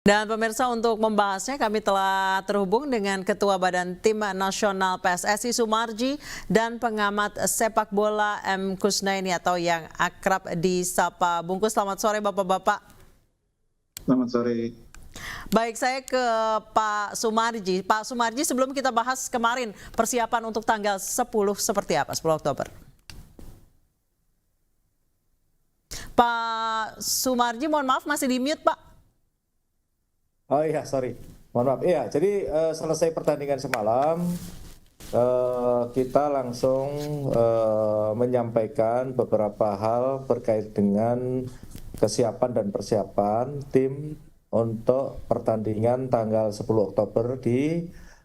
Dan pemirsa, untuk membahasnya kami telah terhubung dengan Ketua Badan Tim Nasional PSSI Sumarji dan pengamat sepak bola M. Kusnaini atau yang akrab disapa Bungkus. Selamat sore Bapak-Bapak. Selamat sore. Baik, saya ke Pak Sumarji. Pak Sumarji, sebelum kita bahas kemarin persiapan untuk tanggal 10 seperti apa, 10 Oktober. Pak Sumarji, mohon maaf masih di mute Pak. Oh iya, sorry. Mohon maaf. Iya, jadi selesai pertandingan semalam, kita langsung menyampaikan beberapa hal terkait dengan kesiapan dan persiapan tim untuk pertandingan tanggal 10 Oktober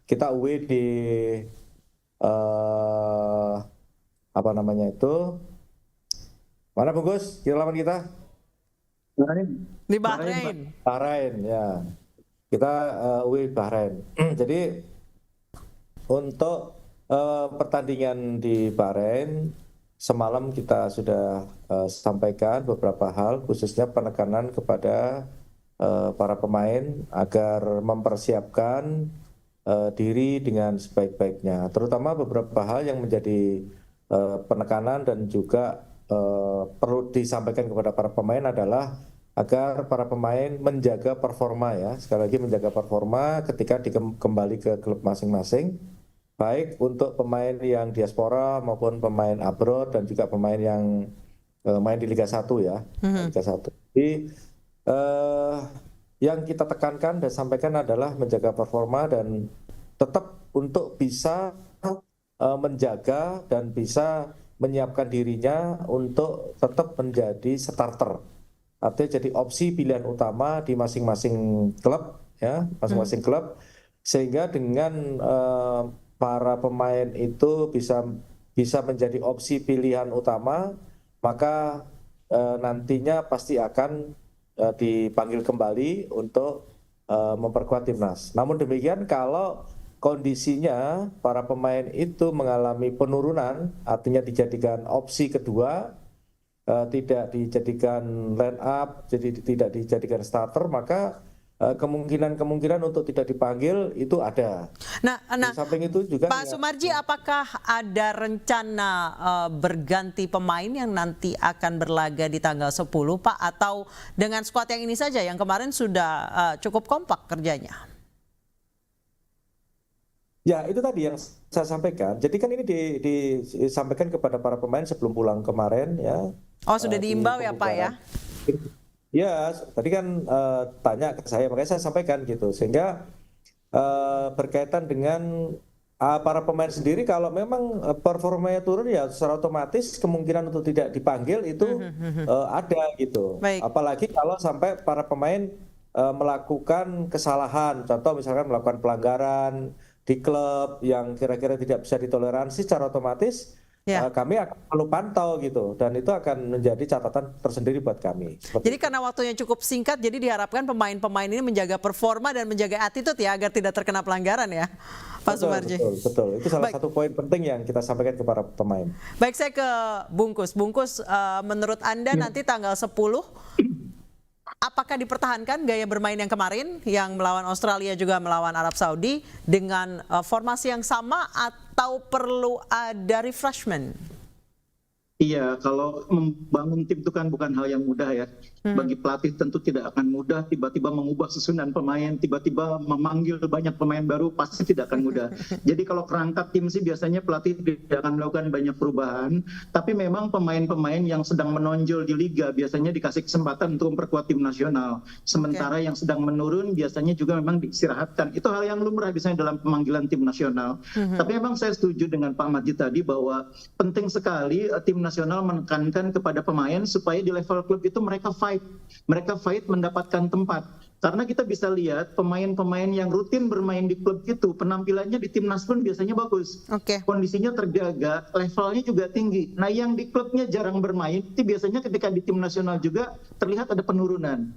kita away di apa namanya itu? Mana Bungkus? Lawan kita? Di Bahrain. Bahrain, ya. Kita away Bahrain. Jadi untuk pertandingan di Bahrain semalam kita sudah sampaikan beberapa hal, khususnya penekanan kepada para pemain agar mempersiapkan diri dengan sebaik-baiknya. Terutama beberapa hal yang menjadi penekanan dan juga perlu disampaikan kepada para pemain adalah agar para pemain menjaga performa, ya, sekali lagi menjaga performa ketika kembali ke klub masing-masing, baik untuk pemain yang diaspora maupun pemain abroad dan juga pemain yang main di Liga 1 ya, Liga 1. Jadi yang kita tekankan dan sampaikan adalah menjaga performa dan tetap untuk bisa menjaga dan bisa menyiapkan dirinya untuk tetap menjadi starter. Artinya jadi opsi pilihan utama di masing-masing klub, ya, masing-masing klub, sehingga dengan para pemain itu bisa menjadi opsi pilihan utama, maka nantinya pasti akan dipanggil kembali untuk memperkuat timnas. Namun demikian, kalau kondisinya para pemain itu mengalami penurunan, artinya dijadikan opsi kedua, tidak dijadikan line up, jadi tidak dijadikan starter, maka kemungkinan untuk tidak dipanggil itu ada. Nah, di samping itu juga Pak Sumarji, apakah ada rencana berganti pemain yang nanti akan berlaga di tanggal 10 Pak, atau dengan skuad yang ini saja yang kemarin sudah cukup kompak kerjanya? Ya, itu tadi yang saya sampaikan. Jadi kan ini disampaikan kepada para pemain sebelum pulang kemarin, ya. Oh, sudah diimbau ya Pak ya? Ya, tadi kan tanya ke saya, makanya saya sampaikan gitu. Sehingga berkaitan dengan para pemain sendiri, kalau memang performanya turun, ya secara otomatis kemungkinan untuk tidak dipanggil itu ada gitu. Baik. Apalagi kalau sampai para pemain melakukan kesalahan, contoh misalkan melakukan pelanggaran di klub yang kira-kira tidak bisa ditoleransi, secara otomatis kami akan perlu pantau gitu, dan itu akan menjadi catatan tersendiri buat kami. Jadi karena waktunya cukup singkat, jadi diharapkan pemain-pemain ini menjaga performa dan menjaga attitude ya, agar tidak terkena pelanggaran ya, Pak Sumarji. Betul. Itu salah satu poin penting yang kita sampaikan ke para pemain. Baik, saya ke Bungkus. Bungkus, menurut Anda nanti tanggal 10, apakah dipertahankan gaya bermain yang kemarin, yang melawan Australia juga melawan Arab Saudi, dengan formasi yang sama atau perlu ada refreshment? Iya, kalau membangun tim itu kan bukan hal yang mudah ya. Bagi pelatih tentu tidak akan mudah tiba-tiba mengubah susunan pemain, tiba-tiba memanggil banyak pemain baru, pasti tidak akan mudah. Jadi kalau kerangka tim sih biasanya pelatih tidak akan melakukan banyak perubahan, tapi memang pemain-pemain yang sedang menonjol di liga biasanya dikasih kesempatan untuk memperkuat tim nasional. Sementara yang sedang menurun biasanya juga memang diistirahatkan. Itu hal yang lumrah biasanya dalam pemanggilan tim nasional. Tapi memang saya setuju dengan Pak Majid tadi bahwa penting sekali tim nasional menekankan kepada pemain supaya di level klub itu mereka fight mendapatkan tempat. Karena kita bisa lihat pemain-pemain yang rutin bermain di klub itu penampilannya di timnas pun biasanya bagus. Kondisinya terjaga, levelnya juga tinggi. Nah, yang di klubnya jarang bermain itu biasanya ketika di tim nasional juga terlihat ada penurunan.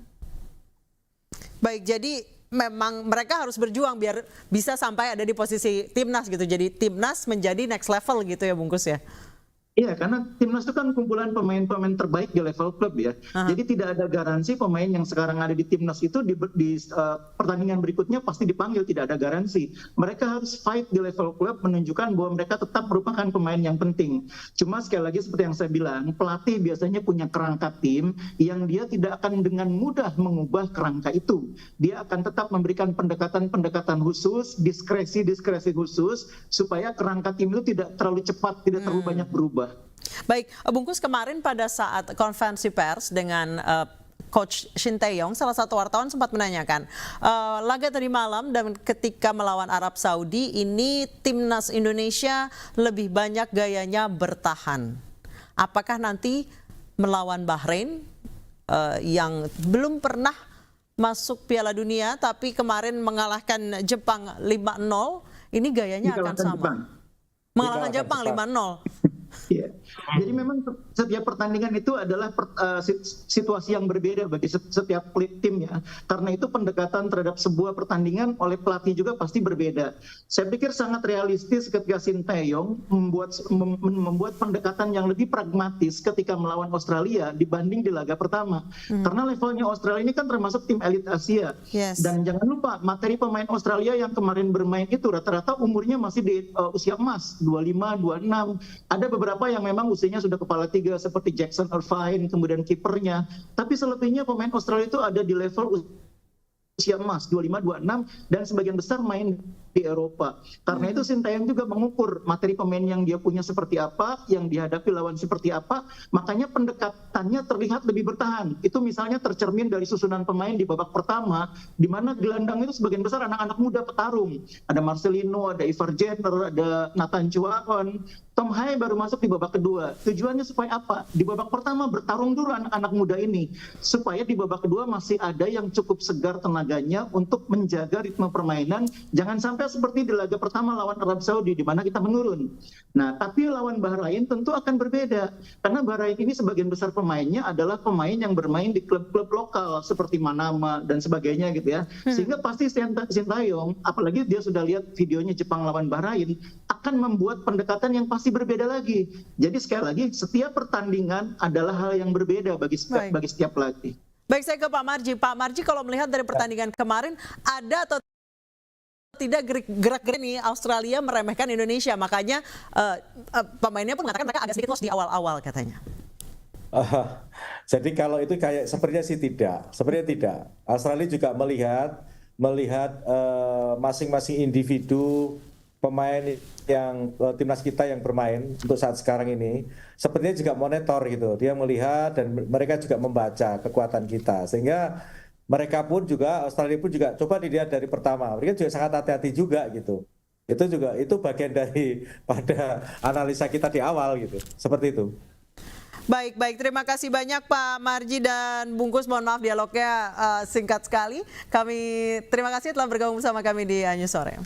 Baik, jadi memang mereka harus berjuang biar bisa sampai ada di posisi timnas gitu. Jadi timnas menjadi next level gitu ya Bungkus ya. Iya, karena timnas itu kan kumpulan pemain-pemain terbaik di level klub ya. Jadi tidak ada garansi pemain yang sekarang ada di timnas itu di pertandingan berikutnya pasti dipanggil, tidak ada garansi. Mereka harus fight di level klub menunjukkan bahwa mereka tetap merupakan pemain yang penting. Cuma sekali lagi seperti yang saya bilang, pelatih biasanya punya kerangka tim yang dia tidak akan dengan mudah mengubah kerangka itu. Dia akan tetap memberikan pendekatan-pendekatan khusus, diskresi-diskresi khusus supaya kerangka tim itu tidak terlalu cepat, tidak terlalu banyak berubah. Baik, Bungkus, kemarin pada saat konferensi pers dengan Coach Shin Tae-yong, salah satu wartawan sempat menanyakan, laga tadi malam dan ketika melawan Arab Saudi, ini timnas Indonesia lebih banyak gayanya bertahan. Apakah nanti melawan Bahrain yang belum pernah masuk Piala Dunia, tapi kemarin mengalahkan Jepang 5-0, ini gayanya akan sama? Mengalahkan Jepang 5-0. Iya. Jadi memang setiap pertandingan itu adalah situasi yang berbeda bagi setiap tim ya. Karena itu pendekatan terhadap sebuah pertandingan oleh pelatih juga pasti berbeda. Saya pikir sangat realistis ketika Shin Tae-yong membuat pendekatan yang lebih pragmatis ketika melawan Australia dibanding di laga pertama. Karena levelnya Australia ini kan termasuk tim elit Asia. Yes. Dan jangan lupa materi pemain Australia yang kemarin bermain itu rata-rata umurnya masih di usia emas, 25, 26. Ada beberapa yang memang usianya sudah kepala tiga seperti Jackson Irvine, kemudian kipernya. Tapi selebihnya pemain Australia itu ada di level usia emas 25, 26 dan sebagian besar main di Eropa. Karena itu Shin Tae-yong juga mengukur materi pemain yang dia punya seperti apa, yang dihadapi lawan seperti apa, makanya pendekatannya terlihat lebih bertahan. Itu misalnya tercermin dari susunan pemain di babak pertama, di mana gelandang itu sebagian besar anak-anak muda petarung. Ada Marcelino, ada Ivar Jenner, ada Nathan Chuaon, Tom Hae baru masuk di babak kedua. Tujuannya supaya apa? Di babak pertama bertarung dulu anak-anak muda ini, supaya di babak kedua masih ada yang cukup segar tenaganya untuk menjaga ritme permainan. Jangan sampai seperti di laga pertama lawan Arab Saudi, di mana kita menurun. Nah, tapi lawan Bahrain tentu akan berbeda. Karena Bahrain ini sebagian besar pemainnya adalah pemain yang bermain di klub-klub lokal, seperti Manama dan sebagainya gitu ya. Sehingga pasti Shin Tae-yong, apalagi dia sudah lihat videonya Jepang lawan Bahrain, akan membuat pendekatan yang pasti berbeda lagi. Jadi sekali lagi, setiap pertandingan adalah hal yang berbeda bagi setiap pelatih. Baik, saya ke Pak Marji. Pak Marji, kalau melihat dari pertandingan kemarin, ada atau tidak gerak-gerik nih Australia meremehkan Indonesia, makanya pemainnya pun mengatakan mereka agak sedikit lost di awal-awal katanya. Jadi kalau itu kayak sepertinya sih tidak, sepertinya tidak. Australia juga melihat masing-masing individu pemain yang timnas kita yang bermain untuk saat sekarang ini, sepertinya juga monitor gitu. Dia melihat dan mereka juga membaca kekuatan kita, sehingga mereka pun juga, Australia pun juga coba dilihat dari pertama, mereka juga sangat hati-hati juga gitu. Itu bagian dari pada analisa kita di awal gitu, seperti itu. Baik, terima kasih banyak Pak Marji dan Bungkus, mohon maaf dialognya singkat sekali. Kami terima kasih telah bergabung bersama kami di News Sore.